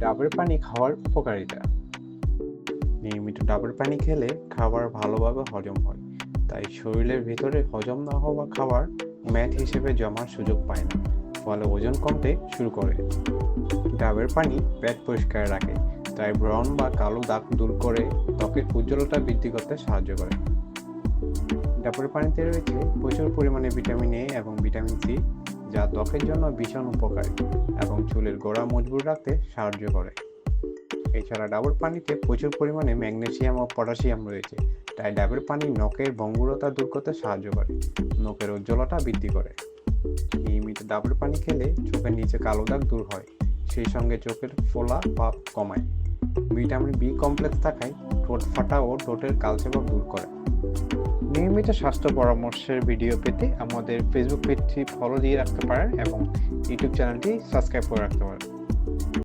ডাবের পানি খাওয়ার উপকারিতা। নিয়মিত ডাবের পানি খেলে খাবার ভালোভাবে হজম হয়, তাই শরীরের ভিতরে হজম না হওয়া খাবার মেদ হিসেবে জমার সুযোগ পায় না, ফলে ওজন কমতে শুরু করে। ডাবের পানি পেট পরিষ্কার রাখে, তাই ব্রণ বা কালো দাগ দূর করে ত্বকের উজ্জ্বলতা বৃদ্ধি করতে সাহায্য করে। ডাবের পানিতে রয়েছে প্রচুর পরিমাণে ভিটামিন এ এবং ভিটামিন সি, যা ত্বকের জন্য ভীষণ উপকারী এবং চুলের গোড়া মজবুত রাখতে সাহায্য করে। এছাড়া ডাবের পানিতে প্রচুর পরিমাণে ম্যাগনেসিয়াম ও পটাশিয়াম রয়েছে, তাই ডাবের পানি নখের ভঙ্গুরতা দূর করতে সাহায্য করে, নখের উজ্জ্বলতা বৃদ্ধি করে। নিয়মিত ডাবের পানি খেলে চোখের নিচে কালো দাগ দূর হয়, সেই সঙ্গে চোখের ফোলা ভাব কমায়। ভিটামিন বি কমপ্লেক্স থাকায় ঠোঁট ফাটা ও ঠোঁটের কালচে ভাব দূর করে। নিয়মিত স্বাস্থ্য পরামর্শের ভিডিও পেতে আমাদের ফেসবুক পেজটি ফলো দিয়ে রাখতে পারেন এবং ইউটিউব চ্যানেলটি সাবস্ক্রাইব করে রাখতে পারেন।